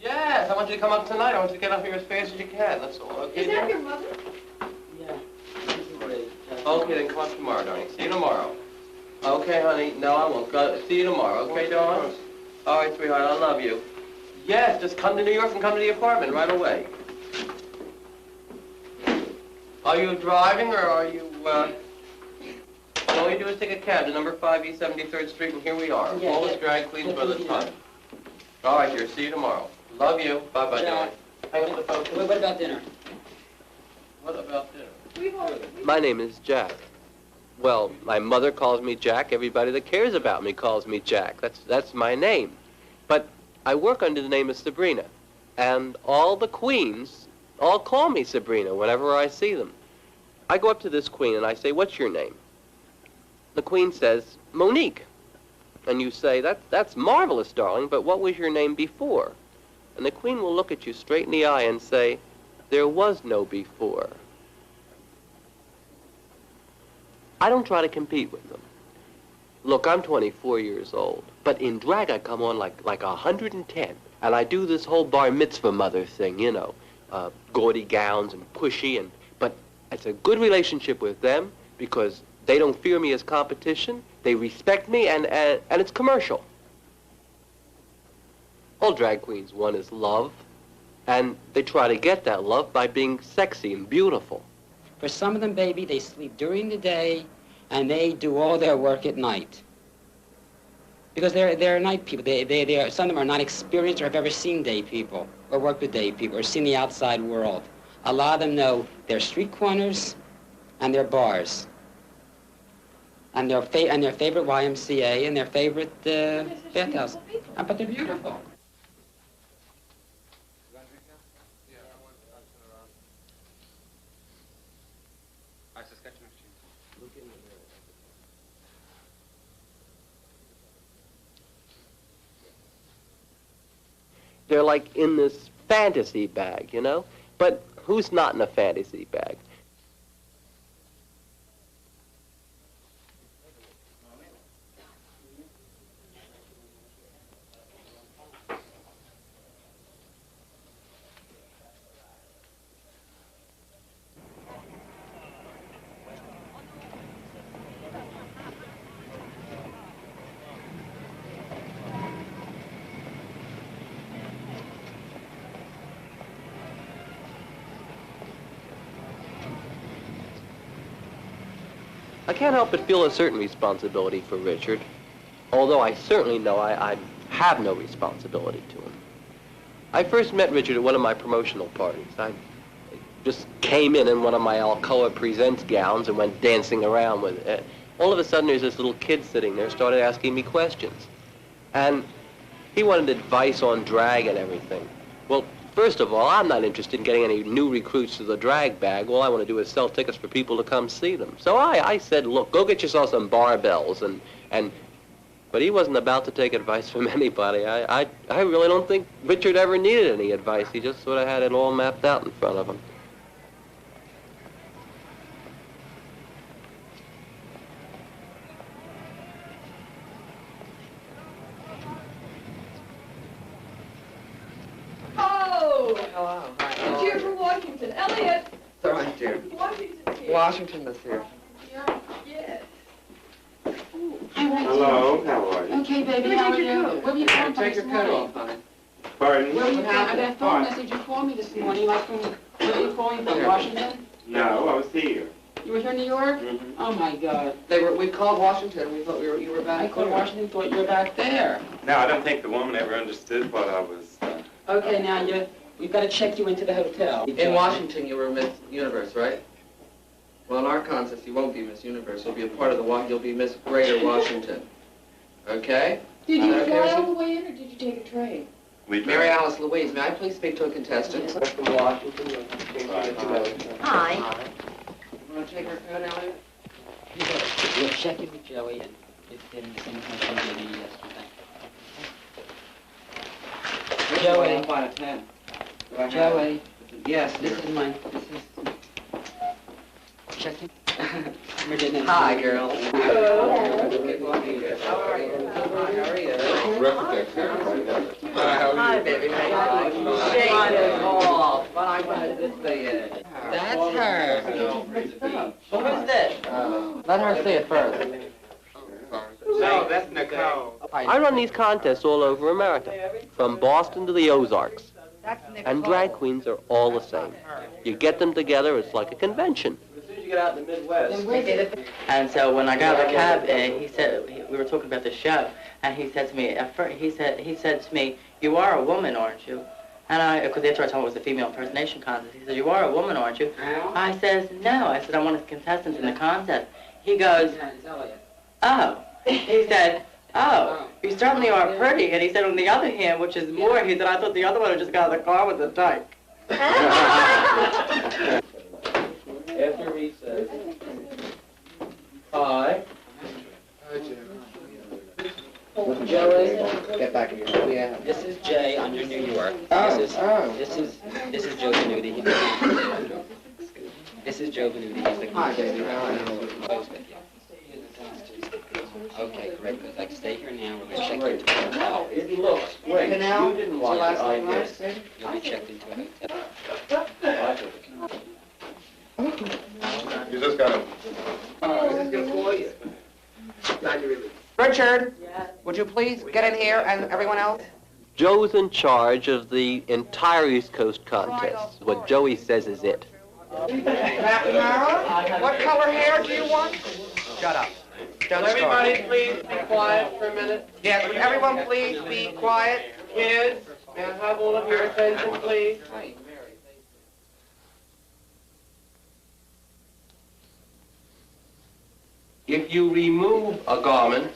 Yes, I want you to come up tonight. I want you to get up here as fast as you can. That's all. Okay, Is that your mother? Yeah. Okay, then come up tomorrow, darling. See you tomorrow. Okay, honey. No, I won't. See you tomorrow. Okay, darling? All right, sweetheart. I love you. Yes, just come to New York and come to the apartment right away. Are you driving or are you, all you do is take a cab to number 5 East 73rd Street, and here we are. Yeah, All the yeah. drag queens by the Yeah. ton. All right, dear. See you tomorrow. Love you. Bye-bye, darling. Hang up the phone. What about dinner? What about dinner? We've already... My name is Jack. Well, my mother calls me Jack. Everybody that cares about me calls me Jack. That's my name. But I work under the name of Sabrina. And all the queens all call me Sabrina whenever I see them. I go up to this queen and I say, "What's your name?" The queen says, "Monique." And you say, that's marvelous, darling, but what was your name before? And the queen will look at you straight in the eye and say, "There was no before." I don't try to compete with them. Look, I'm 24 years old, but in drag I come on like 110. And I do this whole bar mitzvah mother thing, you know, gaudy gowns and pushy, but it's a good relationship with them because they don't fear me as competition, they respect me, and it's commercial. All drag queens want is love, and they try to get that love by being sexy and beautiful. For some of them, baby, they sleep during the day, and they do all their work at night. Because they're night people. Some of them are not experienced or have ever seen day people, or worked with day people, or seen the outside world. A lot of them know their street corners and their bars, and their favorite YMCA and their favorite bathhouse. But they're beautiful. They're like in this fantasy bag, you know? But who's not in a fantasy bag? I can't help but feel a certain responsibility for Richard, although I certainly know I have no responsibility to him. I first met Richard at one of my promotional parties. I just came in one of my Alcoa Presents gowns and went dancing around with it. All of a sudden, there's this little kid sitting there, started asking me questions. And he wanted advice on drag and everything. Well, first of all, I'm not interested in getting any new recruits to the drag bag. All I want to do is sell tickets for people to come see them. So I said, look, go get yourself some barbells. But he wasn't about to take advice from anybody. I really don't think Richard ever needed any advice. He just sort of had it all mapped out in front of him. Hello. Hi. Cheer for Washington. Elliot. All right, dear. Washington here. Washington is here. Yes. Hello, how are you? Okay, baby, how are you? Where were you from Take your this coat morning? off, honey. Pardon? Where were you from? I got a phone What? message. You called me this morning, like from, where are you calling from, Here. Washington? No, I was here. You were here in New York? Mhm. Oh, my God. We called Washington, we thought you were back I called there. Washington, thought you were back there. No, I don't think the woman ever understood what I was... Okay, now we've got to check you into the hotel. In Washington, you were Miss Universe, right? Well, in our contest, you won't be Miss Universe. You'll be a part of the you'll be Miss Greater Washington. Okay? Did you Okay, fly so- all the way in, or did you take a train? We Mary Alice Louise, may I please speak to a contestant? From Washington. Hi. You want to take her coat, Elliot? We'll check in with Joey and give him the same information we gave you yesterday. Joey. 1 out of 10. Joey, Yes. this is mine. This is... Check in. Virginia. Hi, girl. Hello. How are you? How are you? Hi, baby. How are you? Shake it off. But I wanted to see it. That's her. Well, who's this? Let her see it first. No, that's Nicole. I run these contests all over America, from Boston to the Ozarks. And drag queens are all the same. You get them together, it's like a convention. As soon as you get out in the Midwest. And so when I got out of the cab, he said we were talking about the show, and he said to me at first, he said to me, "You are a woman, aren't you?" And because after I told him it was a female impersonation contest, he said, "You are a woman, aren't you?" I said, "No." I said, "I'm one of the contestants in the contest." He goes, "Oh." He said, "Oh, you certainly are pretty." And he said, on the other hand, which is more, he said, "I thought the other one had just got out of the car with the dyke." After recess. Hi. Joey, get back here. Yeah. This is Jay under New York. This is Joe Venuti. This is Joe Venuti. He's the Hi, baby. How are you? Okay, great. Good. Like, stay here now. We're gonna check into a hotel. It looks great. Canal? You didn't Is watch your last it, I name did. Rice, baby? You'll be checked into a hotel. You just got to... I was just going to call you. Richard, would you please get in here, and everyone else? Joe's in charge of the entire East Coast contest. What Joey says is it. McNamara, what color hair do you want? Shut up. Don't Everybody please be quiet for a minute. Yes, would everyone please be quiet? Kids, may I have all of your attention, please? If you remove a garment,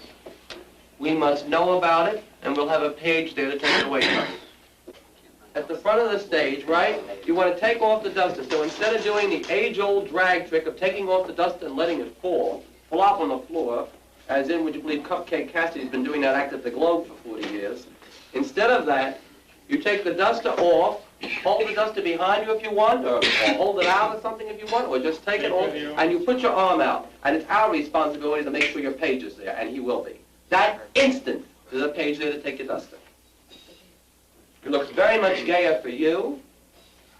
we must know about it, and we'll have a page there to take it away from us. At the front of the stage, right, you want to take off the duster. So instead of doing the age-old drag trick of taking off the duster and letting it flop on the floor, as in, would you believe, Cupcake Cassidy's been doing that act at the Globe for 40 years. Instead of that, you take the duster off, hold the duster behind you if you want, or hold it out or something if you want, or just take it off, and you put your arm out. And it's our responsibility to make sure your page is there, and he will be. That instant, there's a page there to take your duster. It looks very much gayer for you,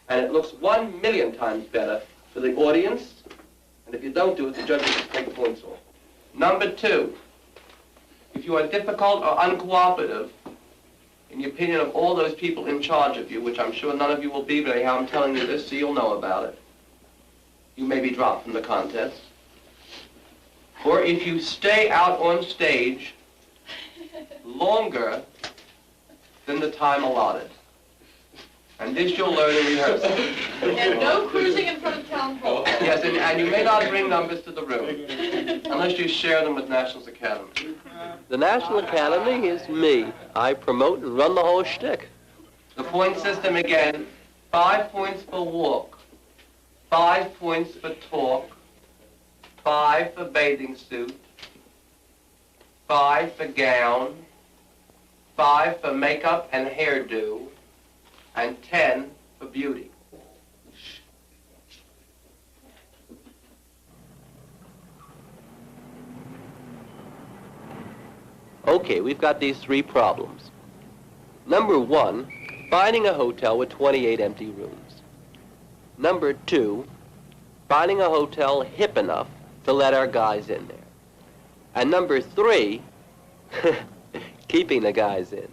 and it looks 1,000,000 times better for the audience. And if you don't do it, the judges will take points off. Number 2, if you are difficult or uncooperative, in the opinion of all those people in charge of you, which I'm sure none of you will be, but anyhow, I'm telling you this so you'll know about it, you may be dropped from the contest. Or if you stay out on stage longer than the time allotted. And this you'll learn in rehearsal. And no cruising in front of town hall. Yes, and you may not bring numbers to the room, unless you share them with Nationals Academy. The National Academy is me. I promote and run the whole shtick. The point system again, 5 points for walk, 5 points for talk, 5 for bathing suit, 5 for gown, 5 for makeup and hairdo, and 10 for beauty. Okay, we've got these 3 problems. Number 1, finding a hotel with 28 empty rooms. Number 2, finding a hotel hip enough to let our guys in there. And number 3, keeping the guys in.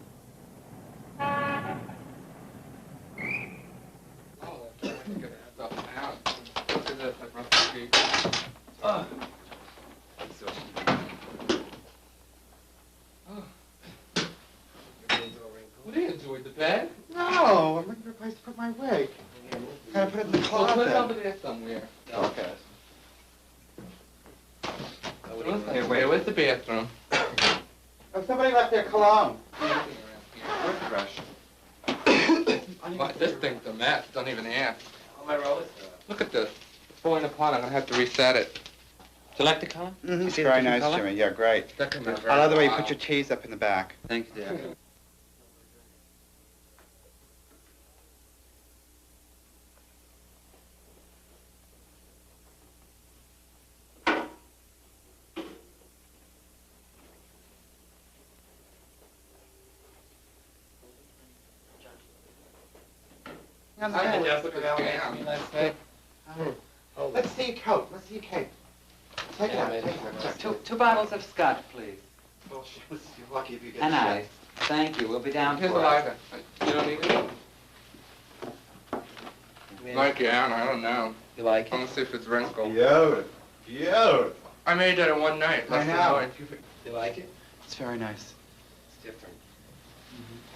What do you enjoyed the bed? No, I'm looking for a place to put my wig. Gotta put it in the Well, closet. put it over there somewhere. Okay. Hey, where's the bathroom? Oh, somebody left their cologne. We're fresh. What, this thing's a mess. Don't even ask. Oh, my rollers. Look at this. It's falling apart. I'm gonna have to reset it. Do you like the color? Mm-hmm. You see Very the different nice, color? Jimmy. Yeah, great. That can be I love the way you put your cheese up in the back. Thank you, dear. I just look at that. Last night. Let's see your coat. Let's see your cape. Take it out. Take it out. Two bottles of scotch, please. Well, you're lucky if you get And shit. ice. Thank you. We'll be down Here's for a it. lighter. You don't need it? Like, yeah, I don't know. You like I'm gonna see if it's wrinkled. Beautiful. Beautiful. I made that in one night. I know. You like it? It's very nice. It's different.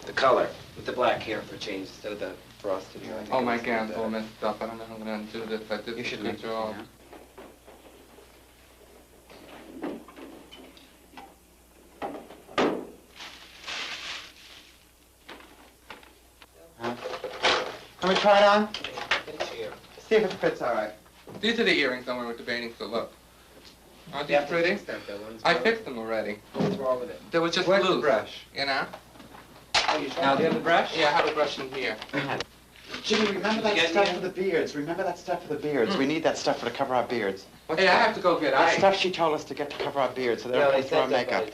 The color, with the black hair for change instead of the frosted hair. I think Oh, it my looks gown's better. all messed up. I don't know how I'm gonna undo this. I did You should a make good it. job. Can we try it on? See if it fits all right. These are the earrings I'm wearing with the bathing suit. Look. Aren't these pretty? I fixed them already. What's wrong with it? They were just Where's the loose. brush? You know? Now, do you have the brush? Yeah, I have a brush in here. Jimmy, remember Did you that get stuff the- for the beards. Remember that stuff for the beards. We need that stuff to cover our beards. Hey, I have to go get That ice. stuff she told us to get to cover our beards so they don't come through our makeup.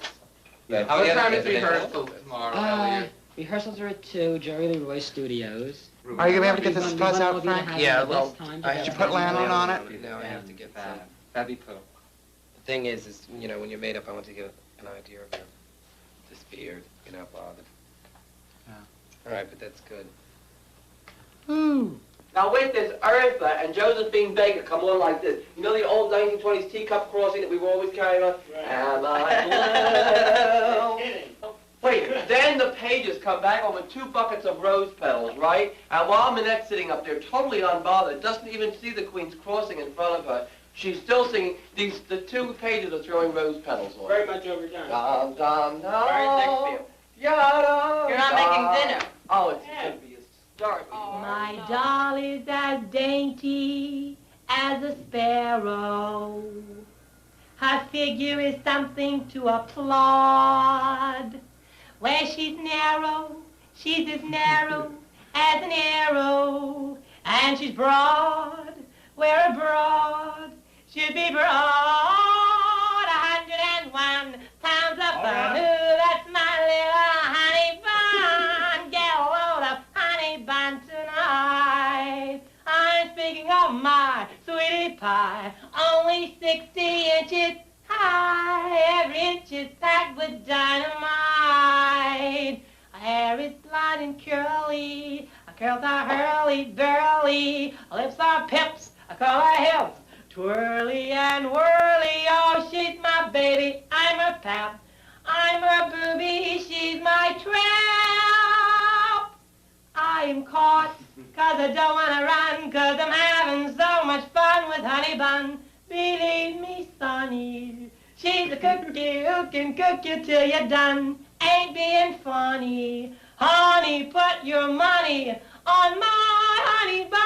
What time is rehearsal tomorrow, Elliot? Rehearsals are at 2, Jerry Leroy Studios. Are you going to be able to get this fuzz out, Frank? Yeah, well, Did you put Lanolin on it? No, I have to get some. That'd be cool. The thing is, you know, when you're made up, I want to get an idea of this beard. You're not bothered. Yeah. All right, but that's good. Now wait, there's Eartha and Josephine Baker come on like this. You know the old 1920s teacup crossing that we were always carrying on? Am I blue? Wait, then the Pages come back on with 2 buckets of rose petals, right? And while Minette's sitting up there totally unbothered, doesn't even see the Queen's crossing in front of her, she's still singing, the 2 Pages are throwing rose petals on. Very much overdone. Dum, dum, dum. Very Shakespeare. Yada, You're not making dinner. Oh, it's going to be a start. My doll is as dainty as a sparrow. Her figure is something to applaud. Where she's as narrow as an arrow. And she's broad, where a broad should be broad. 101 pounds of fun. Ooh, that's my little honey bun. Get a load of honey bun tonight. I'm speaking of my sweetie pie, only 60 inches high. Every inch is packed with dynamite. Her hair is blonde and curly. Her curls are hurly-burly. Her lips are pips. I call her hips. Twirly and whirly. Oh, she's my baby. I'm her pap. I'm her booby. She's my trap. I am caught, 'cause I don't want to run, 'cause I'm having so much fun with Honey Bun. Believe me, Sonny, she's a cookie who can cook you till you're done. Ain't being funny. Honey, put your money on my Honey Bun.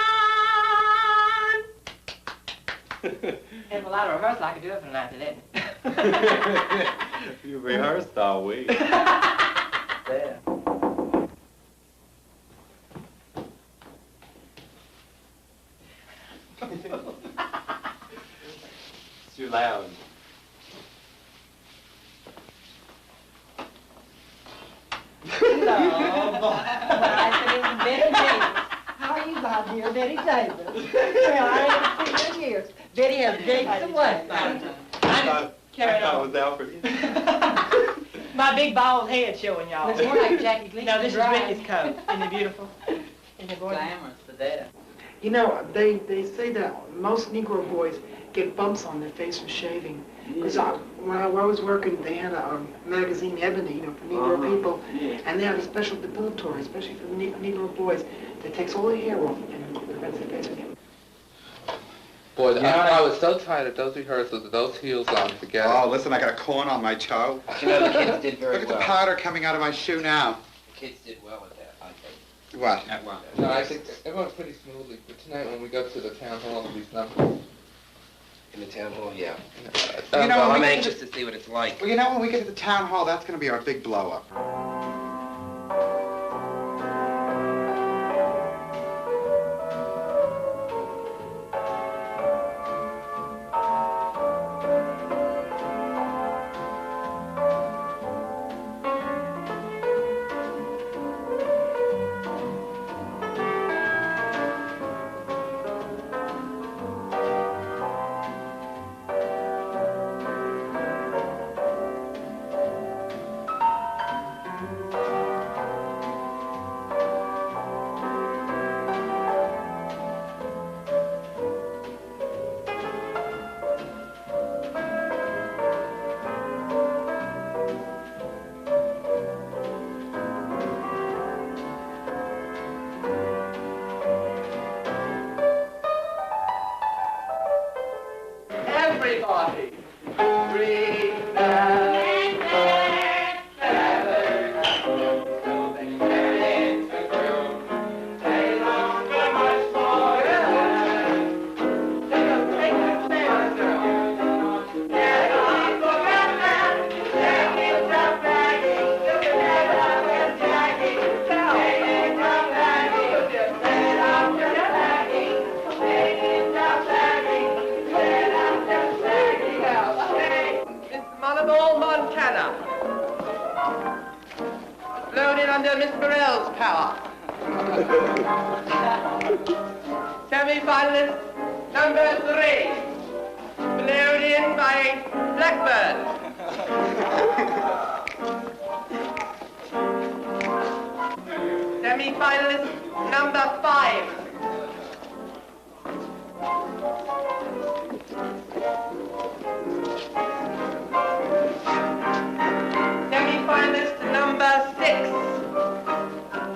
If a lot of rehearsal, I could do it from night to day. You rehearsed all week. There. It's too loud. Betty Davis. How are you, my dear Betty Davis? Well, I haven't seen you in years. Betty has Davis and what? I thought it was Alfred. My big bald head showing y'all. Looks more like Jackie Gleason. No, this is Drive. Ricky's coat. Isn't it beautiful? Isn't it gorgeous? Glamorous, the data. You know, they say that most Negro boys get bumps on their face from shaving. Because when I was working, they had a magazine, Ebony, you know, for Negro people, and they had a special depilatory, especially for the Negro boys, that takes all the hair off and prevents their face from getting. Boy, I was so tired of those rehearsals with those heels on. Forget Oh, it. listen, I got a corn on my toe. You know, the kids did very Look at the well. powder coming out of my shoe now. The kids did well with that, I think. What? At what? No, I think it went pretty smoothly. But tonight when we go to the town hall, these numbers. In the town hall, yeah. You know, well, when I'm we get anxious to see what it's like. Well, you know, when we get to the town hall, that's going to be our big blow-up. Everybody, bring back Moneyball, Montana. Loaded under Miss Burrell's power. Semi-finalist number 3. Blown in by Blackbird. Semi-finalist number 5. Semi-finalist number 6.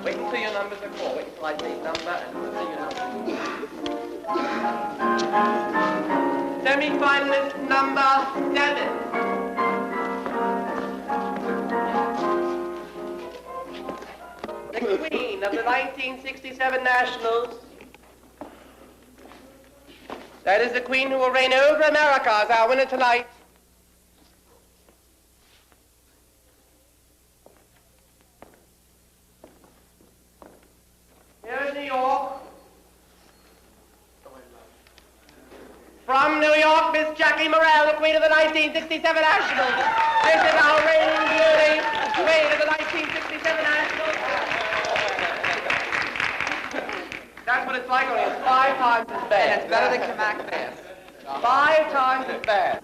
Wait until your numbers are called. Wait until I say number and until your numbers. Semi-finalist number 7. The Queen of the 1967 Nationals. That is the Queen who will reign over America as our winner tonight. Here in New York. From New York, Miss Jackie Morrell, the Queen of the 1967 Nationals. This is our reigning beauty, Queen of the 1967 Nationals. That's what it's like, only it's 5 times as bad. It's better than Kamak Bass. 5 times as bad.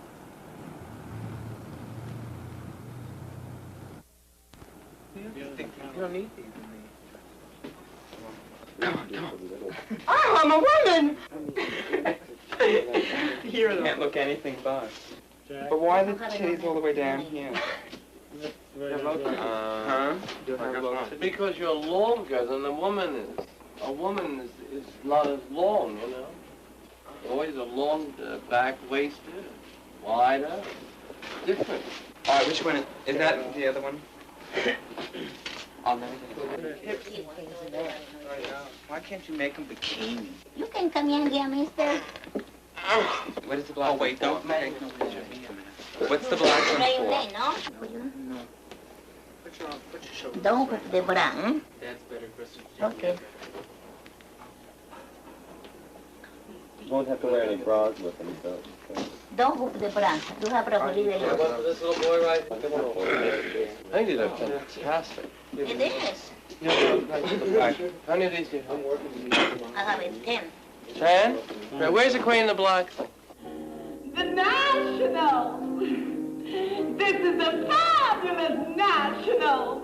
You don't need these. I'm a woman! You can't look anything but. But why the titties all the way down here? Huh? Because you're longer than a woman is. A woman is not as long, you know. Always a long back-waisted, wider, different. All right, which one is that? The other one? I'll never get it. Why can't you make them bikini? You can come in here, mister. What is the black? Oh wait, don't take no picture of me a minute. What's the black one Rain, for? no? Don't put the brown. That's better, Chris. Okay. You won't have to wear any bras with them, so. Don't put the brown. You have broccoli. What for this little boy right? I think these are fantastic. It is. How many of these do you have? I have it 10. 10? Right, where's the Queen of the Blacks? The National. This is a fabulous National.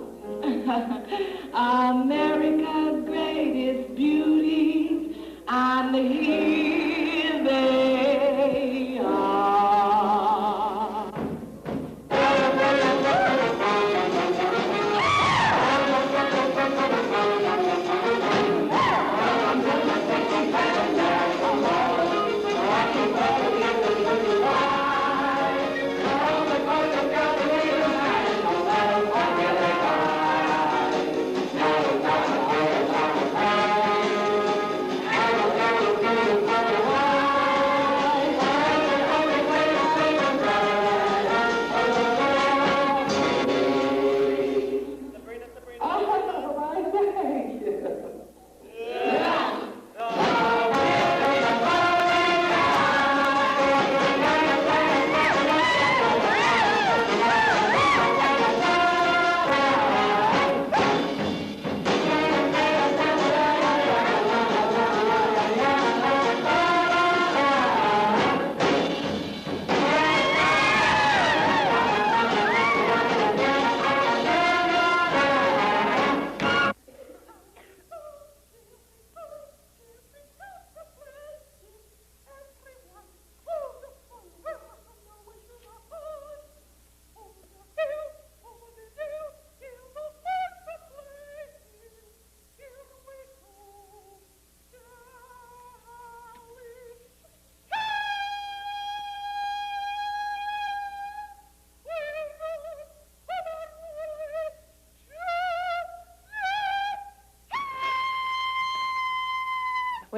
America's greatest beauties, and here they are.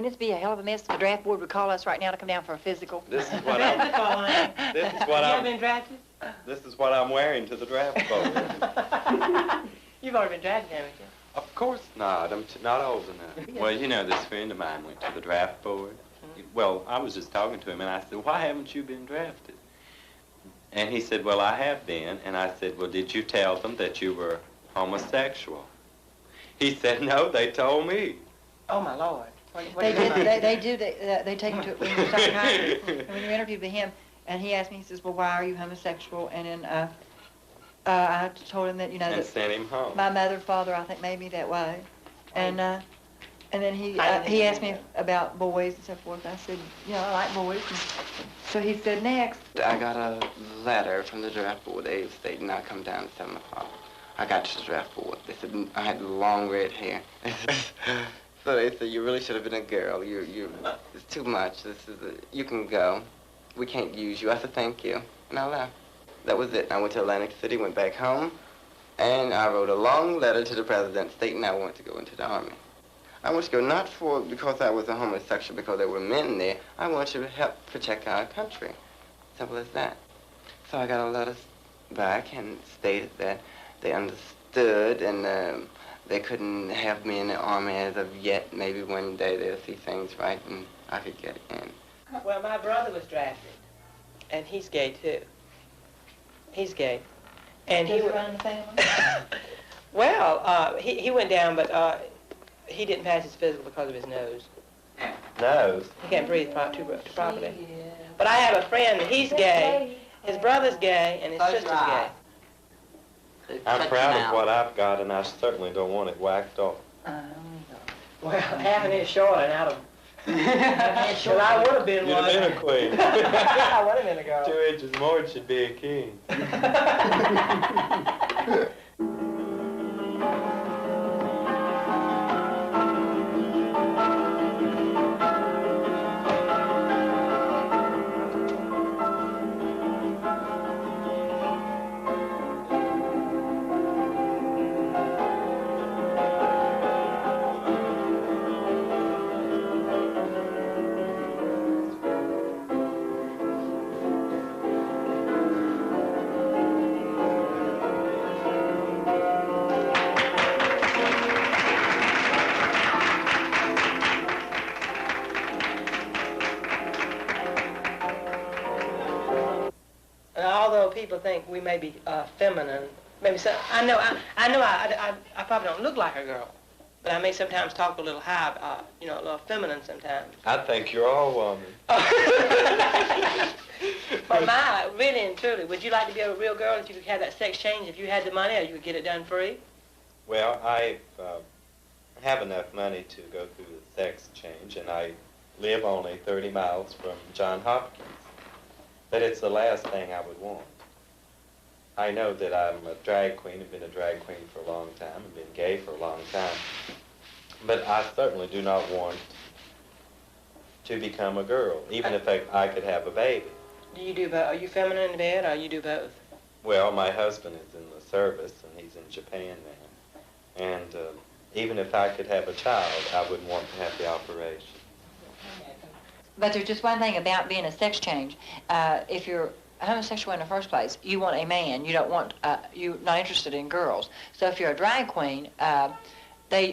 Wouldn't it be a hell of a mess if the draft board would call us right now to come down for a physical? This is what I'm. This is what You ever I'm. been drafted? This is what I'm wearing to the draft board. You've already been drafted, haven't you? Of course not. I'm not old enough. Well, you know, this friend of mine went to the draft board. Well, I was just talking to him, and I said, "Why haven't you been drafted?" And he said, "Well, I have been." And I said, "Well, did you tell them that you were homosexual?" He said, "No, they told me." Oh, my Lord. What They do you did. mean? They take him to when you psychiatrist. And when you interviewed with him, and he asked me, he says, "Well, why are you homosexual?" And then I told him that And that sent him home. my mother and father, I think, made me that way. And then he asked me about boys and so forth. I said, I like boys. And so he said, next. I got a letter from the draft board. They stating I come down at 7 o'clock. I got to the draft board. They said I had long red hair. So they said, "You really should have been a girl. It's too much. You can go. We can't use you." I said, "Thank you." And I left. That was it. I went to Atlantic City, went back home, and I wrote a long letter to the president stating I wanted to go into the Army. I wanted to go not because I was a homosexual, because there were men there. I wanted to help protect our country. Simple as that. So I got a letter back and stated that they understood and they couldn't have me in the Army as of yet. Maybe one day they'll see things right and I could get in. Well, my brother was drafted, and he's gay, too. He's gay. And Does he run in the family? Well, he went down, but he didn't pass his physical because of his nose. Nose? He can't breathe too properly. But I have a friend, he's gay, his brother's gay, and his sister's gay. I'm proud of what I've got, and I certainly don't want it whacked off. Well, half an inch short and out of... Well, I would have been You'd one. have been a queen. I would have been a girl. 2 inches more, it should be a king. And although people think we may be feminine, maybe so, I know I probably don't look like a girl, but I may sometimes talk a little high, a little feminine sometimes. I think you're all woman. But really and truly, would you like to be a real girl if you could have that sex change, if you had the money, or you could get it done free? Well, I have enough money to go through the sex change, and I live only 30 miles from Johns Hopkins. But it's the last thing I would want. I know that I'm a drag queen, I've been a drag queen for a long time, and been gay for a long time. But I certainly do not want to become a girl, even if I could have a baby. Do you do both? Are you feminine in bed, or you do both? Well, my husband is in the service, and he's in Japan now. And even if I could have a child, I would want to have the operation. But there's just one thing about being a sex change. If you're homosexual in the first place, you want a man. You don't want, you're not interested in girls. So if you're a drag queen, they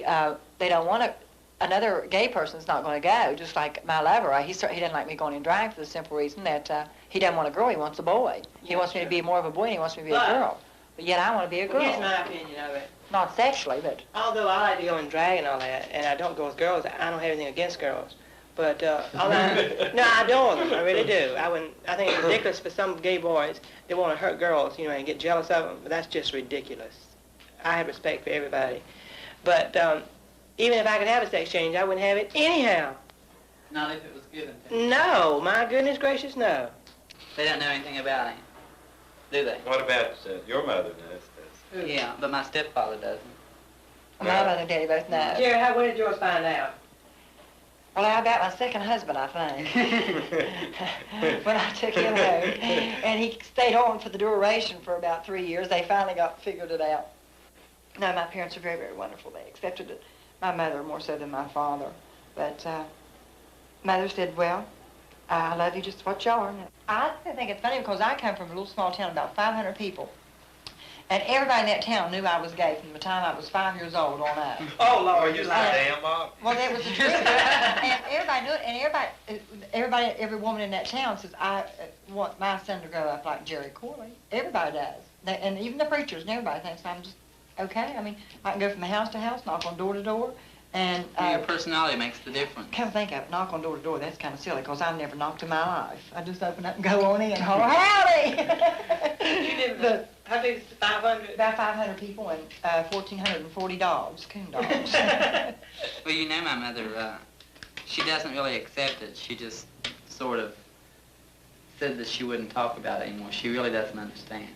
don't want another gay person's not going to go, just like my lover. He doesn't like me going in drag for the simple reason that he doesn't want a girl, he wants a boy. He wants me to be more of a boy and he wants me to be a girl. But yet I want to be a girl. Here's my opinion of it. Not sexually, but... Although I like to go in drag and all that, and I don't go with girls, I don't have anything against girls. But, no, I adore them, I really do. I think it's ridiculous for some gay boys that want to hurt girls, and get jealous of them, but that's just ridiculous. I have respect for everybody. But even if I could have a sex change, I wouldn't have it anyhow. Not if it was given to you. No, my goodness gracious, no. They don't know anything about it, do they? What about your mother knows this? Yeah, but my stepfather doesn't. My mother and daddy both know. Jerry, when did yours find out? Well, I about my second husband, I think. When I took him home. And he stayed on for the duration for about 3 years. They finally figured it out. No, my parents are very, very wonderful. They accepted it. My mother more so than my father. But Mother said, well, I love you just what you are. I think it's funny because I come from a little small town, about 500 people. And everybody in that town knew I was gay from the time I was 5 years old on up. Oh, Lord, you damn up. Well, that was the truth. And everybody knew it, and every woman in that town says, I want my son to grow up like Jerry Corley. Everybody does. And even the preachers and everybody thinks I'm just okay. I mean, I can go from house to house, knock on door to door, and... your personality makes the difference. Come think of it, knock on door to door, that's kind of silly, because I've never knocked in my life. I just open up and go on in, howdy! You did how big is 500? About 500 people and 1,440 dogs, coon dogs. Well, you know my mother, she doesn't really accept it. She just sort of said that she wouldn't talk about it anymore. She really doesn't understand.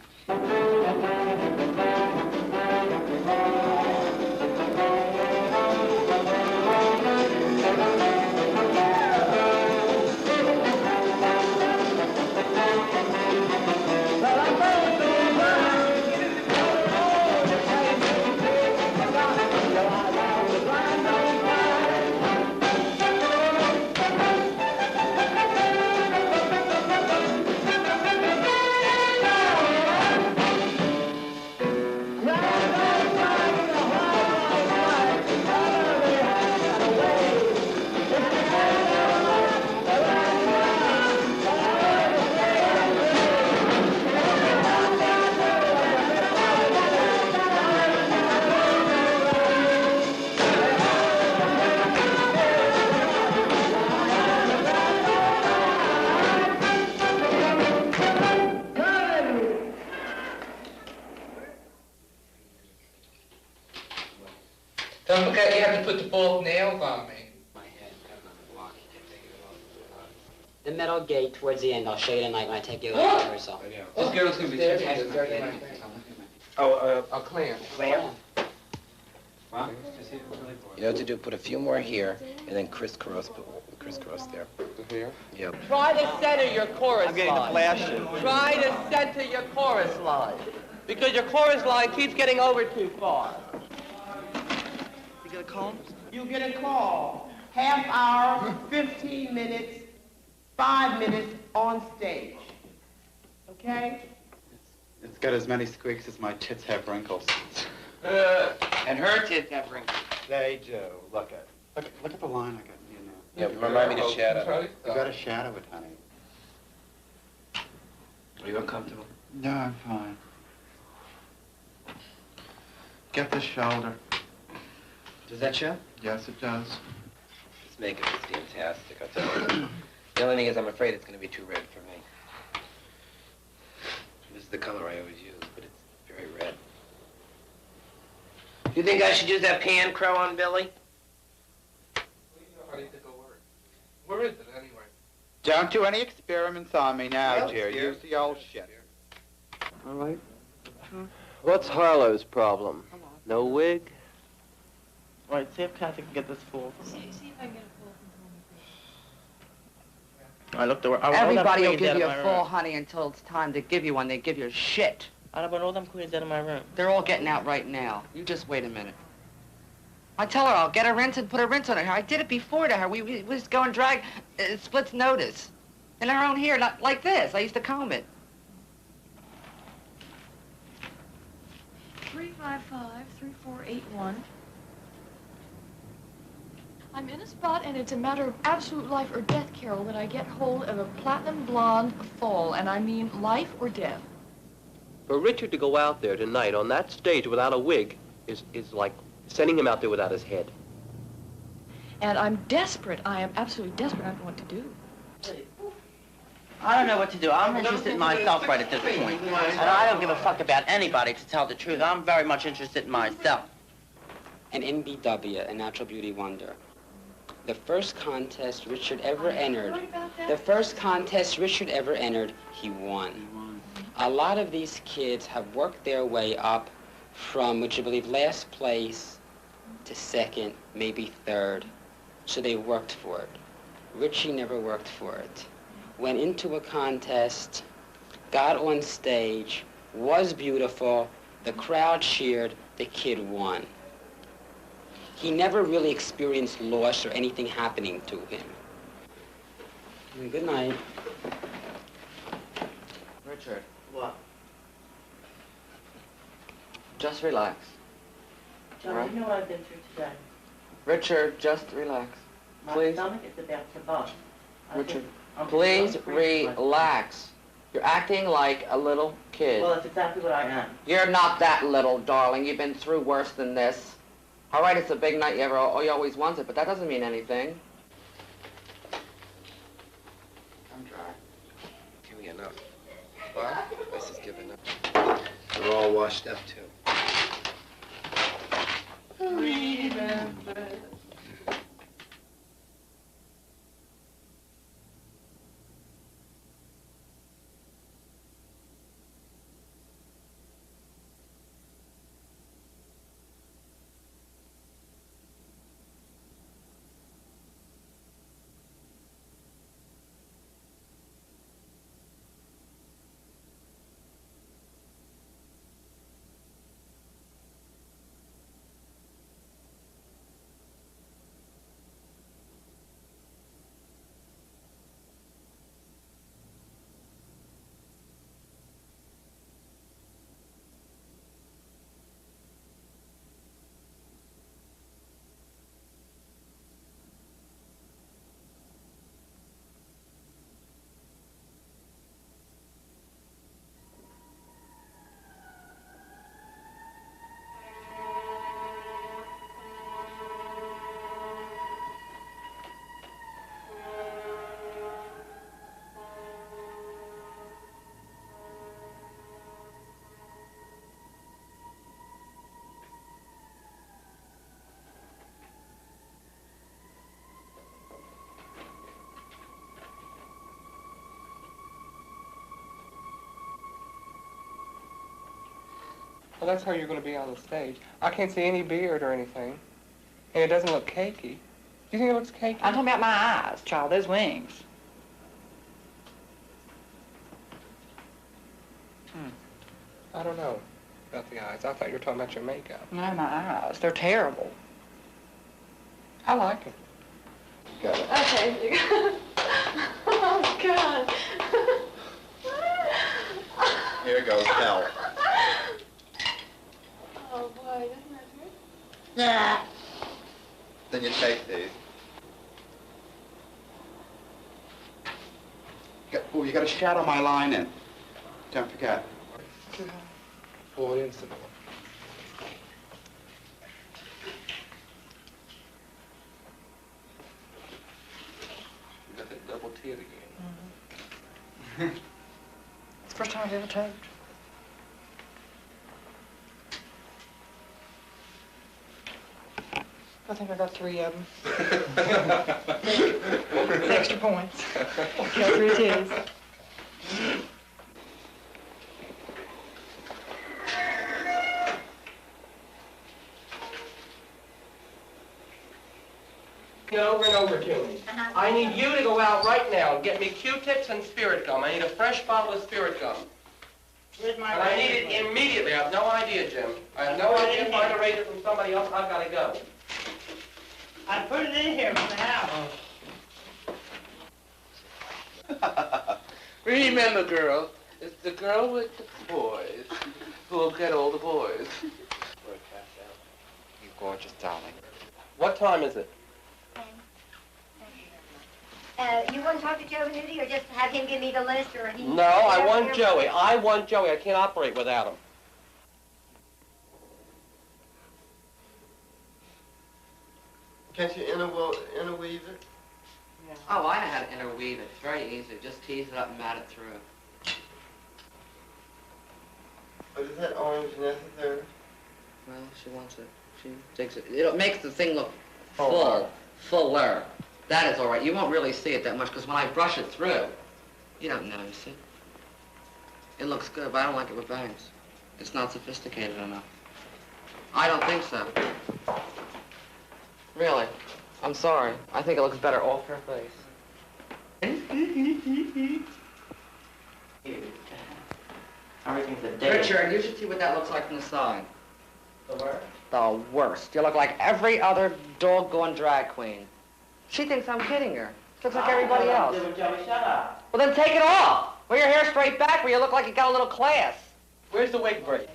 Don't forget you have to put the both nails on me. The metal gate towards the end, I'll show you tonight when I take you out there or something. This girl's gonna be a clam. Clam? You know what to do? Put a few more here, and then crisscross there. Here? Yep. Try to center your chorus line. I'm getting the flashes. Try to center your chorus line. Because your chorus line keeps getting over too far. You get a call? You get a call. Half hour, 15 minutes, 5 minutes on stage. Okay? It's got as many squeaks as my tits have wrinkles. And her tits have wrinkles. They do. Look at the line I got. You know. Yeah, remind me to shadow. You got to shadow it, honey. Are you uncomfortable? No, I'm fine. Get the shoulder. Does that show? Yes, it does. This makeup is fantastic, I'll tell you. The only thing is I'm afraid it's going to be too red for me. This is the color I always use, but it's very red. You think I should use that pan crow on Billy? How do you think it'll work? Where is it anyway? Don't do any experiments on me now, Well, dear. Use the old shit. All right. What's Harlow's problem? No wig? All right, see if Kathy can get this full. See if I can get a full. I looked over. Everybody will give you a full, honey, until it's time to give you one. They give you shit. I don't want all them queens out of my room. They're all getting out right now. You just wait a minute. I tell her I'll get a rinse and put a rinse on her hair. I did it before to her. We just go and drag splits notice. In her own hair, not like this. I used to comb it. 355-3481. I'm in a spot, and it's a matter of absolute life or death, Carol, that I get hold of a platinum blonde fall, and I mean life or death. For Richard to go out there tonight on that stage without a wig is like sending him out there without his head. And I'm desperate. I am absolutely desperate. I don't know what to do. I don't know what to do. I'm interested in myself right at this point. And I don't give a fuck about anybody, to tell the truth. I'm very much interested in myself. An NBW, a natural beauty wonder. The first contest Richard ever entered, he won. A lot of these kids have worked their way up from, would you believe, last place to second, maybe third. So they worked for it. Richie never worked for it. Went into a contest, got on stage, was beautiful, the crowd cheered, the kid won. He never really experienced loss or anything happening to him. Good night. Richard, What? just relax. John, Right. you know what I've been through today? Richard, just relax. My Please. stomach is about to bust. I Richard, think I'm please going crazy. relax. You're acting like a little kid. Well, that's exactly what I am. You're not that little, darling. You've been through worse than this. All right, it's a big night. You always want it, but that doesn't mean anything. I'm dry. Can we get enough? What? Let's just give enough. They're all washed up, too. Remember. Well, that's how you're going to be on the stage. I can't see any beard or anything. And it doesn't look cakey. Do you think it looks cakey? I'm talking about my eyes, child, those wings. I don't know about the eyes. I thought you were talking about your makeup. No, my eyes, they're terrible. I like it. Okay, you go. Oh, God. Here goes hell. Oh, boy, doesn't that hurt? Yeah. Then you take these. Oh, you got to shadow my line in. Don't forget. Pull it in some more. You got that double T again. It's the first time I've ever taped. I think I got 3 of them. Extra points. Got 3 titties. Over and over to me. I need you to go out right now and get me Q-tips and spirit gum. I need a fresh bottle of spirit gum. Where's my And I need it immediately. I have no idea, Jim. I have no idea. Find a razor from somebody else. I've got to go. I put it in here from the house. Remember, girl, it's the girl with the boys who will get all the boys. You gorgeous darling. What time is it? You want to talk to Joe Nudie or just have him give me the list or he... No, I want Joey. I want Joey. I can't operate without him. Can't you interweave it? Oh, I know how to interweave it. It's very easy. Just tease it up and mat it through. But is that orange necessary? Well, she wants it. She takes it. It makes the thing look fuller. That is all right. You won't really see it that much because when I brush it through, you don't notice it. It looks good, but I don't like it with bangs. It's not sophisticated enough. I don't think so. Really. I'm sorry. I think it looks better off her face. Everything's a day. Richard, you should see what that looks like from the side. The worst? The worst. You look like every other doggone drag queen. She thinks I'm kidding her. Looks like everybody else. Shut up. Well, then take it off. Wear your hair straight back where you look like you got a little class. Where's the wig brace?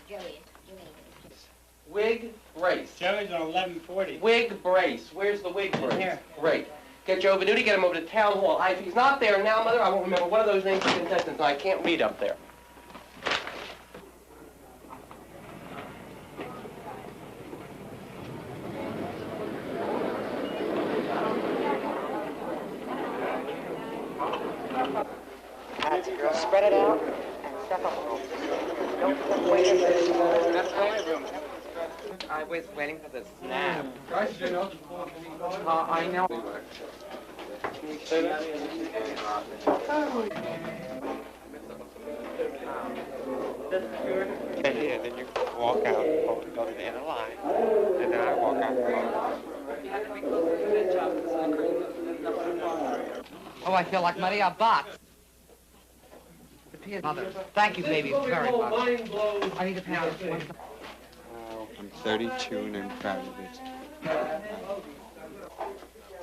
Wig brace. Joey's on 1140. Wig brace. Where's the wig brace? Here. Great. Get Joe Venuti, get him over to town hall. If he's not there now, Mother, I won't remember one of those names of contestants, and I can't read up there. That's it, girl. Spread it out and step up. Don't wait a minute. That's the only room. I was waiting for the snap. Guys, you know. I know. And here, then you walk out, go to the end of the line, and then I walk out the line. Oh, I feel like Maria Box. Mother, thank you, baby, very much. I need a pound. I'm 32 and I'm proud of this.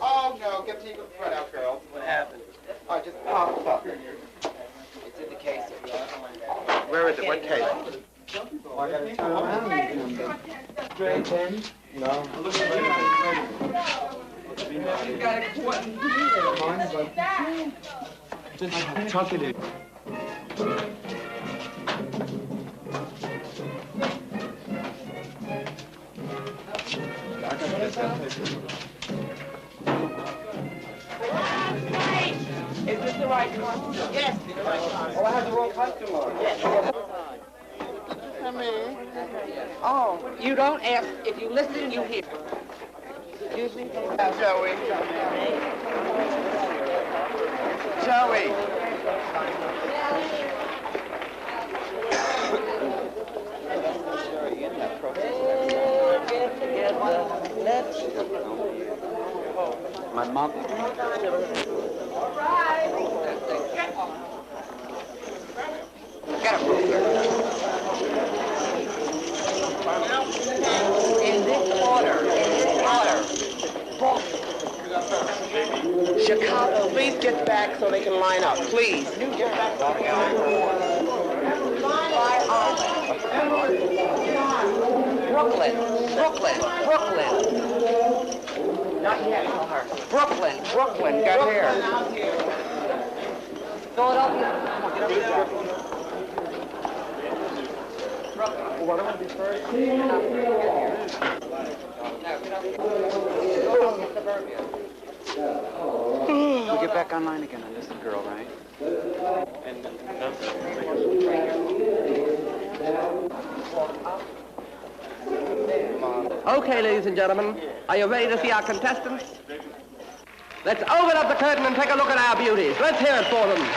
Oh, no, get the thread out, girls. What happened? Oh, just pop it up. It's in the case. Where is it? What case? Oh, I gotta turn around and come back. Straight in? No. You got it. Just tuck it in. Is this the right costume? Yes, the right costume. Oh, I have the wrong costume on. Yes. Come in. Oh, you don't ask. If you listen, you hear. Excuse me? Joey. Joey. My mom. Get him. In this order. Boston. Chicago, please get back so they can line up. Please. You get back. Brooklyn. Not yet, tell her. Brooklyn, got here. Philadelphia. Come on, get over there. Brooklyn. What do I do first? We get back online again on this girl, right? And Okay, ladies and gentlemen, are you ready to see our contestants? Let's open up the curtain and take a look at our beauties. Let's hear it for them.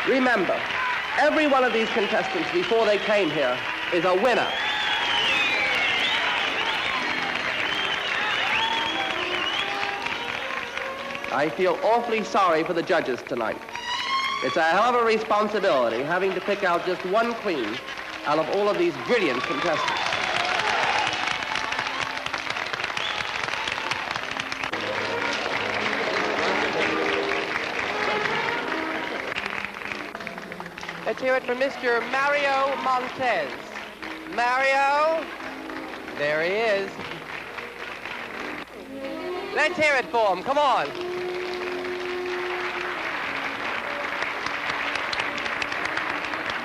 Remember, every one of these contestants before they came here is a winner. I feel awfully sorry for the judges tonight. It's a hell of a responsibility having to pick out just one queen out of all of these brilliant contestants. Let's hear it from Mr. Mario Montez. Mario, there he is. Let's hear it for him, come on.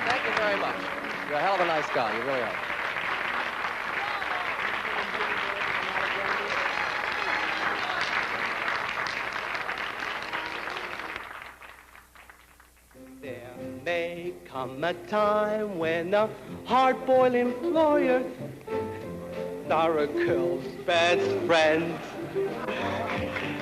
Thank you very much. You're a hell of a nice guy, you really are. There may come a time when a hard-boiled employer are a girl's best friends.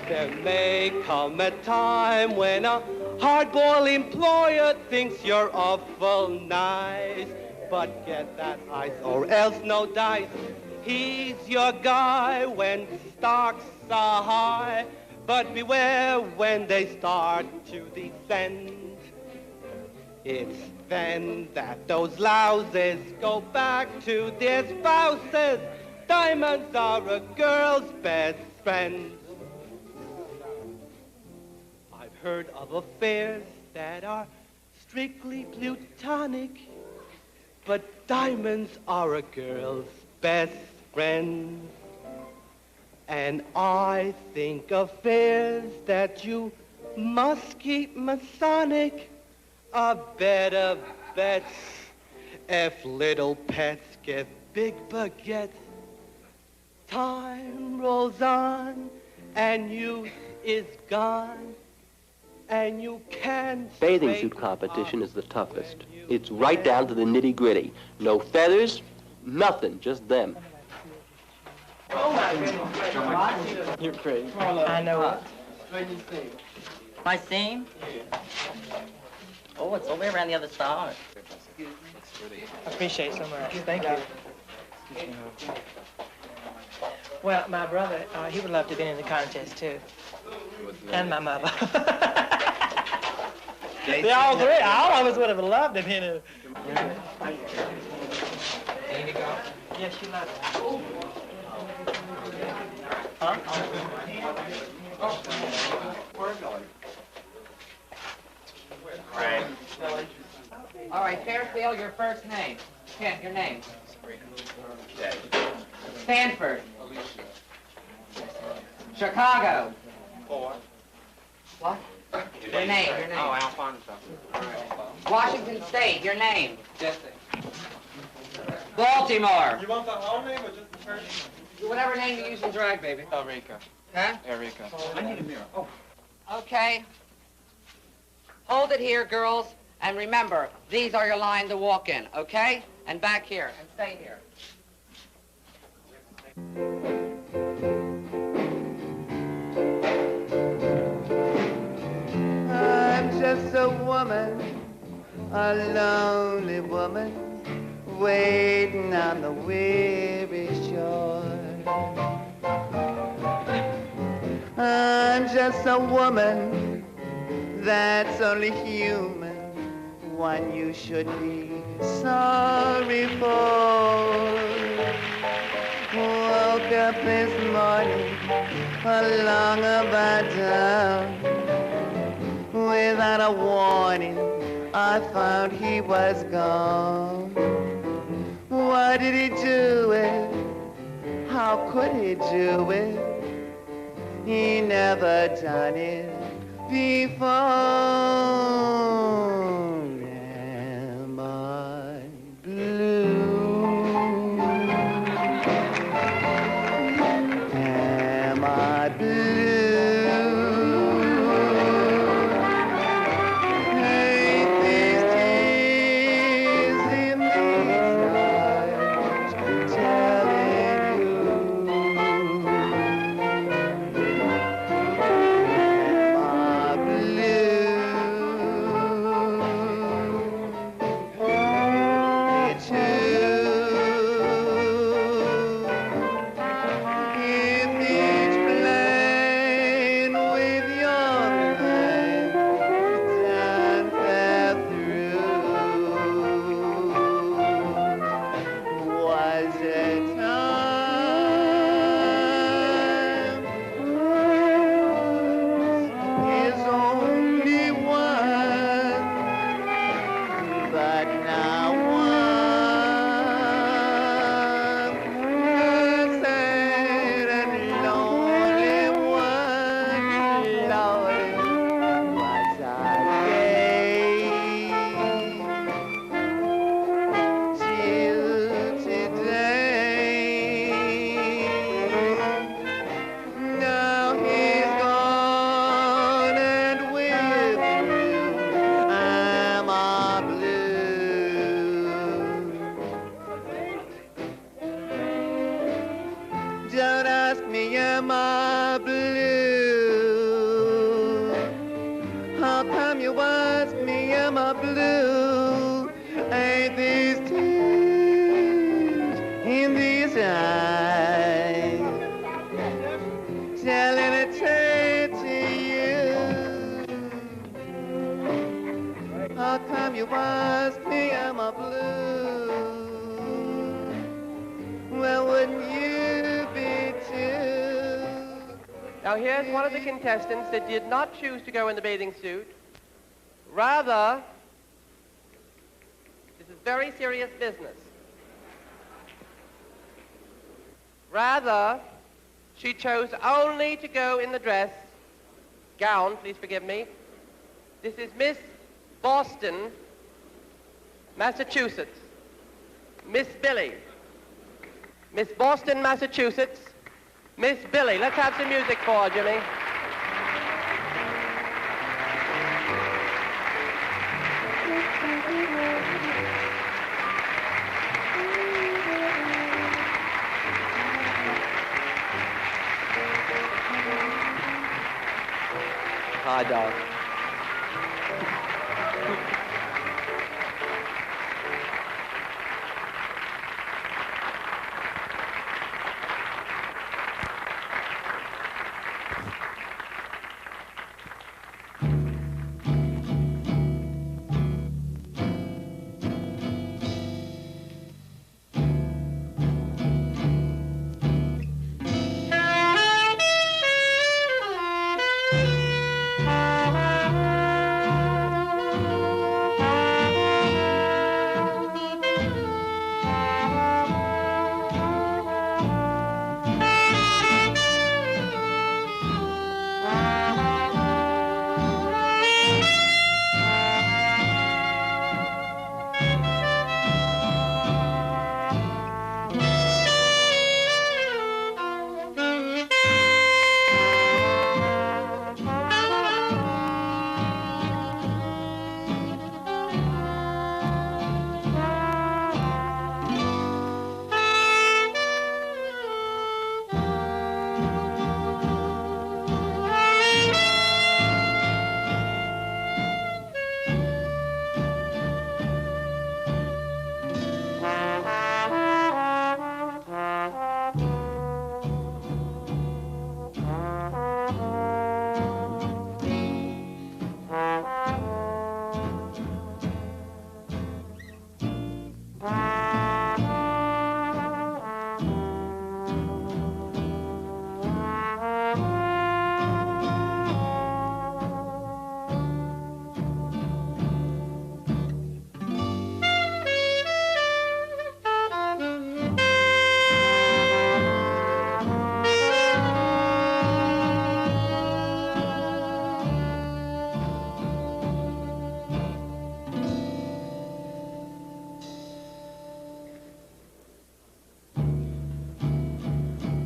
There may come a time when a hard-boiled employer thinks you're awful nice, but get that ice or else no dice. He's your guy when stocks are high, but beware when they start to descend. It's then that those louses go back to their spouses. Diamonds are a girl's best friends. I've heard of affairs that are strictly plutonic, but diamonds are a girl's best friend. And I think affairs that you must keep Masonic are better bets. If little pets give big baguettes, time rolls on and youth is gone, and you can't... Bathing suit competition is the toughest. It's right down to the nitty-gritty. No feathers, nothing, just them. Oh my goodness. You're crazy. I know it. My scene? Oh, it's all the way around the other side. I appreciate it so much. Thank you. Well, my brother, he would love to be in the contest too. And my mother. They all three, all of us would have loved him, you know. Yes, she loved it. Huh? Right. All right, Fairfield, your first name. Kent, your name. Stanford. Chicago. What? Your name, your name. Oh, Alfonso. Washington State, your name. Jesse. Baltimore. You want the whole name or just the first name? Whatever name you use in drag, baby. Eureka. Huh? Eureka. I need a mirror. Oh. Okay. Hold it here, girls. And remember, these are your line to walk in, okay? And back here, and stay here. I'm just a woman, a lonely woman, waiting on the weary shore. I'm just a woman that's only human, one you should be sorry for. Woke up this morning along about town. Without a warning, I found he was gone. Why did he do it? How could he do it? He never done it before. Am I blue? Am I blue? Don't ask me, am I blue? How come you ask me, am I blue? Ain't these tears in these eyes telling a tale to you? How come you ask me, am I blue? Well, wouldn't you be too? Now, here's one of the contestants that did not choose to go in the bathing suit. Rather, this is very serious business. Rather, she chose only to go in the dress, gown, please forgive me. This is Miss Boston, Massachusetts. Miss Billy. Miss Boston, Massachusetts. Miss Billy. Let's have some music for her, Jimmy. Hi, dog.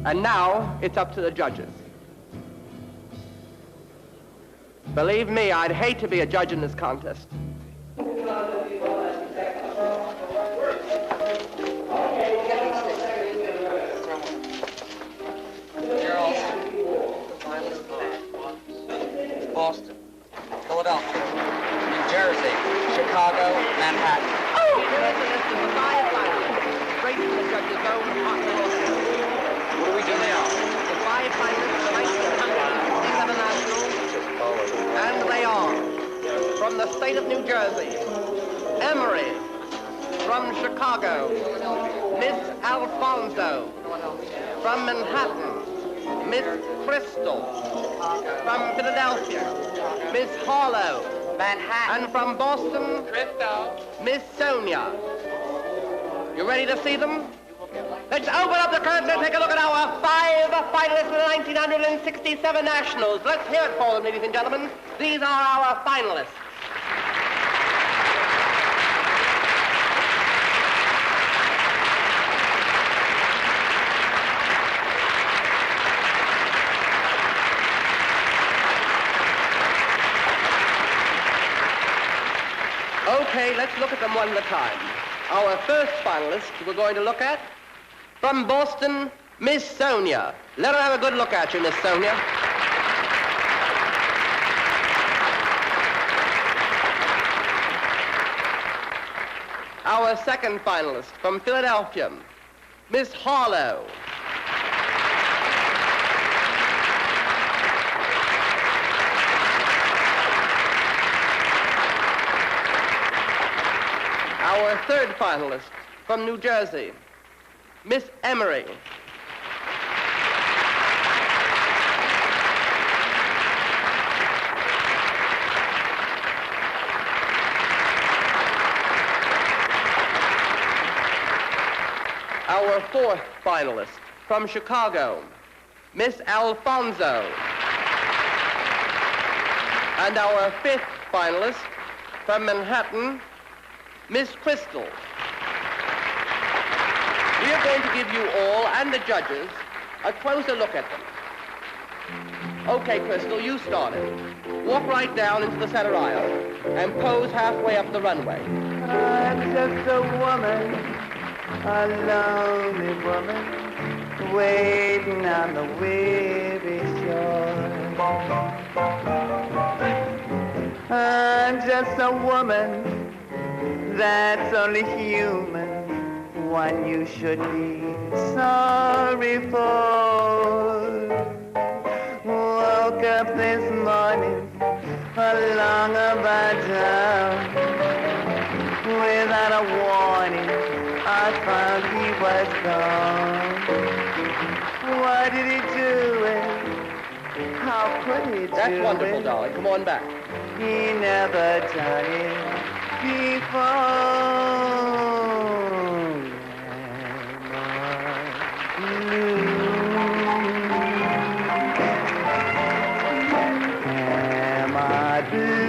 And now, it's up to the judges. Believe me, I'd hate to be a judge in this contest. Boston, Philadelphia, New Jersey, Chicago, Manhattan. Oh! Here's the list of the 5 finalists, straight from the judge's own hot little. What do we do now? The 5 finalists of the 1967 Nationals, and they are, from the state of New Jersey, Emory. From Chicago, Miss Alfonso. From Manhattan, Miss Crystal. From Philadelphia, Miss Harlow. Manhattan. And from Boston, Miss Sonia. You ready to see them? Let's open up the curtain and take a look at our 5 finalists for the 1967 Nationals. Let's hear it for them, ladies and gentlemen. These are our finalists. Okay, let's look at them one at a time. Our first finalist we're going to look at, from Boston, Miss Sonia. Let her have a good look at you, Miss Sonia. Our second finalist, from Philadelphia, Miss Harlow. Our third finalist, from New Jersey, Miss Emory. our fourth finalist from Chicago, Miss Alfonso. And our fifth finalist from Manhattan, Miss Crystal. We are going to give you all and the judges a closer look at them. Okay, Crystal, you started. Walk right down into the center aisle and pose halfway up the runway. I'm just a woman, a lonely woman, waiting on the weary shore. I'm just a woman that's only human, one you should be sorry for. Woke up this morning along about town. Without a warning, I found he was gone. Why did he do it? How could he do it? That's wonderful, darling. Come on back. He never done it before. Am I blue?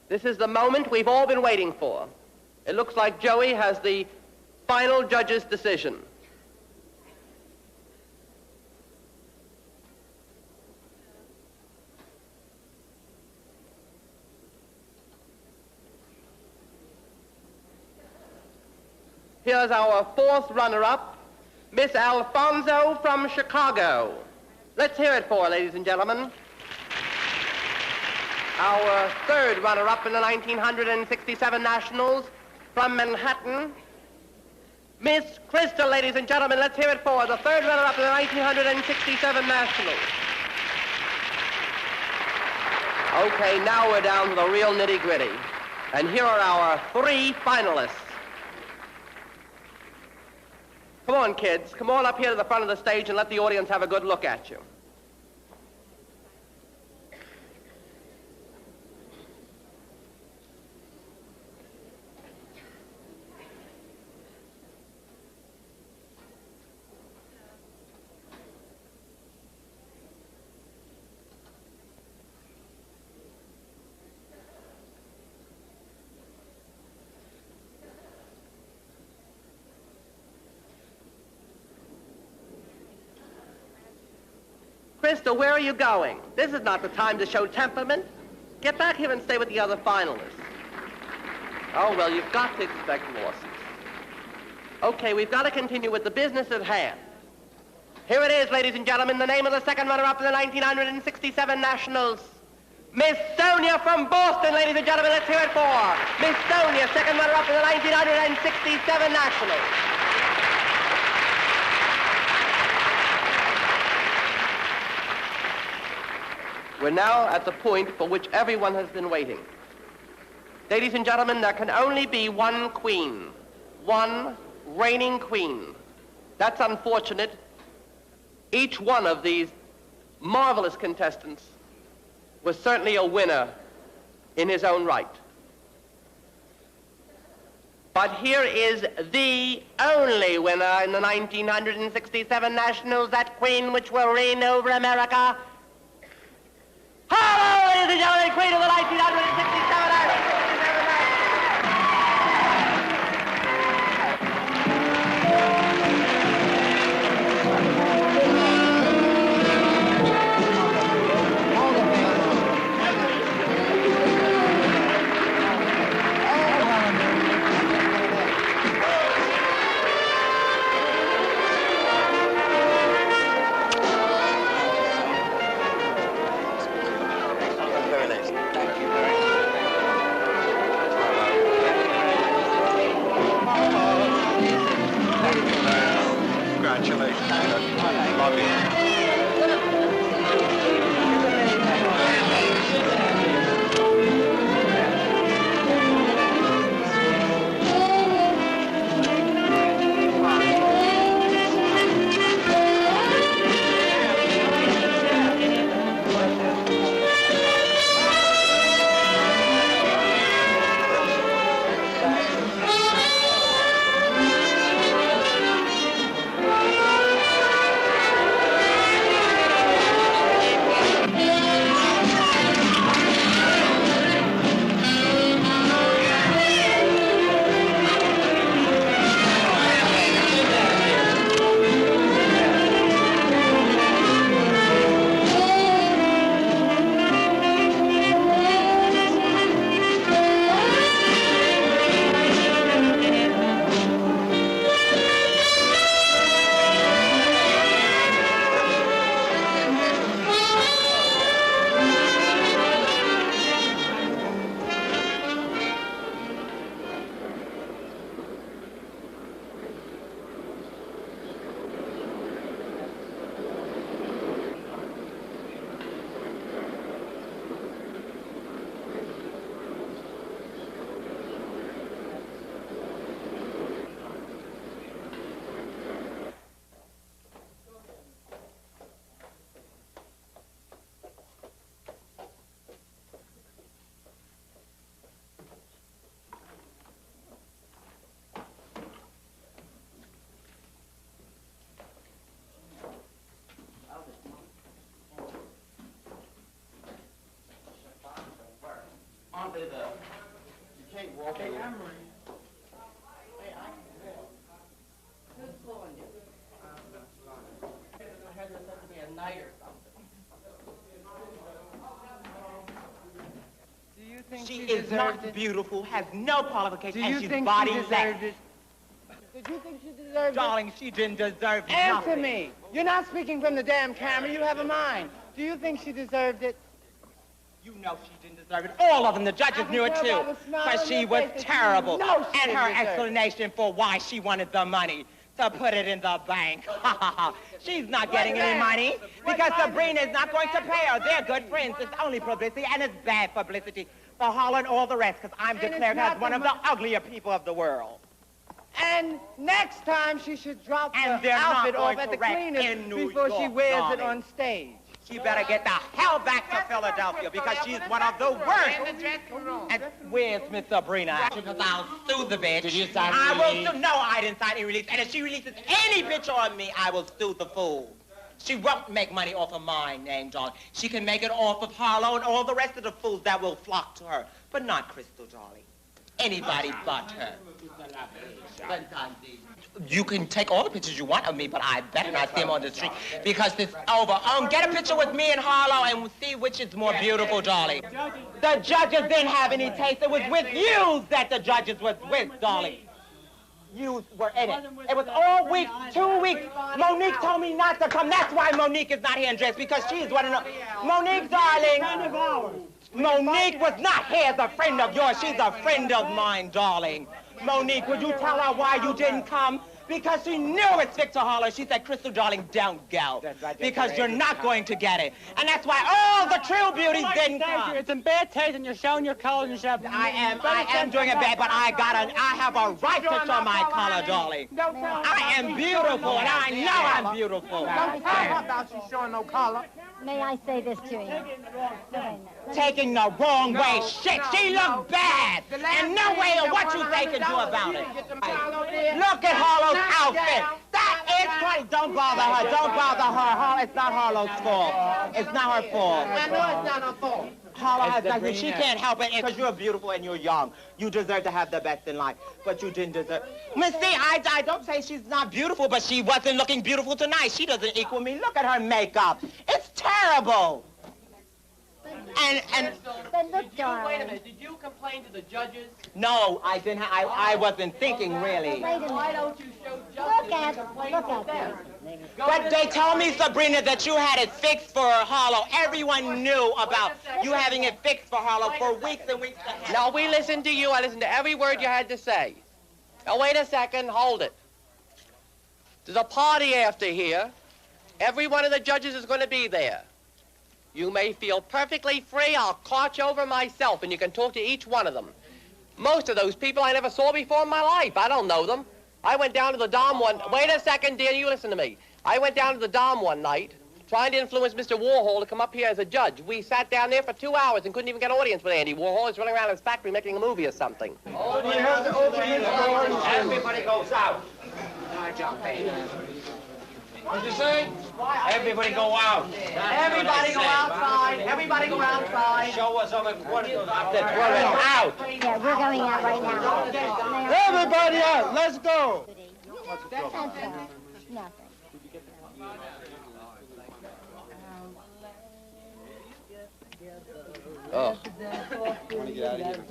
This is the moment we've all been waiting for. It looks like Joey has the final judge's decision. Here's our fourth runner-up, Miss Alfonso from Chicago. Let's hear it for her, ladies and gentlemen. Our third runner-up in the 1967 Nationals from Manhattan, Miss Crystal, ladies and gentlemen. Let's hear it for her, the third runner-up in the 1967 Nationals. Okay, now we're down to the real nitty-gritty. And here are our three finalists. Come on, kids. Come on up here to the front of the stage and let the audience have a good look at you. Crystal, where are you going? This is not the time to show temperament. Get back here and stay with the other finalists. Oh, well, you've got to expect losses. Okay, we've got to continue with the business at hand. Here it is, ladies and gentlemen, the name of the second runner-up in the 1967 Nationals. Miss Sonia from Boston, ladies and gentlemen, let's hear it for her. Miss Sonia, second runner-up in the 1967 Nationals. We're now at the point for which everyone has been waiting. Ladies and gentlemen, there can only be one queen. One reigning queen. That's unfortunate. Each one of these marvelous contestants was certainly a winner in his own right. But here is the only winner in the 1967 Nationals, that queen which will reign over America. Hello, ladies and gentlemen, queen of the 1967 Nationals. You can't walk in. Do you think She is not beautiful, has no qualifications, and she's body less. Did you think she deserved Darling, she didn't deserve it? Answer nothing. me. You're not speaking from the damn camera. You have a mind. Do you think she deserved it? You know she didn't deserve it. All of them, the judges knew it too. But she was terrible. And her explanation for why she wanted the money, to put it in the bank. She's not getting any money because Sabrina is not going to pay her. They're good friends. It's only publicity, and it's bad publicity for Harlan and all the rest, because I'm declared as one of the uglier people of the world. And next time she should drop And the they're not outfit going off at to the wreck cleaners in New before she York, wears darling. it on stage. She better get the hell back to Philadelphia because she's one of the worst. And where's Miss Sabrina? Because I'll sue the bitch. Did you sign a I will release? sue. No, I didn't sign a release. And if she releases any picture of me, I will sue the fool. She won't make money off of my name, darling. She can make it off of Harlow and all the rest of the fools that will flock to her. But not Crystal, darling. Anybody but her. You can take all the pictures you want of me, but I better not see them on the street because it's over. Get a picture with me and Harlow and we'll see which is more beautiful, darling. The judges didn't have any taste. It was with you that the judges was with, darling. You were in it. It was all week, 2 weeks. Monique told me not to come. That's why Monique is not here in dress, because she is one of the... Monique, darling. Monique was not here as a friend of yours. She's a friend of mine, darling. Monique, would you tell her why you didn't come? Because she knew it's Victor Harlow. She said, Crystal, darling, don't go. Because you're not going to get it. And that's why all the true beauties didn't come. It's in bad taste and you're showing your colors and stuff. I am doing it bad, but I have a right to show my color, darling. I am beautiful, and I know I'm beautiful. Don't tell her about you showing no color. May I say this to you? Taking the wrong way. Shit, she looked bad. And no way of what you say can do about it. Look at Harlow's outfit. That is crazy. Don't bother her. Don't bother her. It's not Harlow's fault. It's not her fault. I know it's not her fault. Harlow has nothing. She can't help it because you're beautiful and you're young. You deserve to have the best in life, but you didn't deserve. Miss C, I don't say she's not beautiful, but she wasn't looking beautiful tonight. She doesn't equal me. Look at her makeup. It's terrible. And But look, darling. Wait a minute. Did you complain to the judges? no, I didn't. I wasn't thinking really. Why don't you show justice and complain to them? But they told me, Sabrina, that you had it fixed for Harlow. Everyone knew about you having it fixed for Harlow for weeks and weeks. No, we listened to you. I listened to every word you had to say. Now, wait a second. Hold it. There's a party after here. Every one of the judges is going to be there. You may feel perfectly free. I'll cart you over myself, and you can talk to each one of them. Most of those people I never saw before in my life. I don't know them. I went down to the Dom one... Wait a second, dear. You listen to me. I went down to the Dom one night trying to influence Mr. Warhol to come up here as a judge. We sat down there for 2 hours and couldn't even get an audience with Andy Warhol. He's running around his factory making a movie or something. Oh, we have to open his doors. Everybody goes out. What'd you say? Everybody go out. Everybody go outside. Everybody go outside. Show us other quarters out there. Out. Yeah, we're going out right now. Everybody out. Let's go. That's all. Nothing. Oh. I want to get out of here.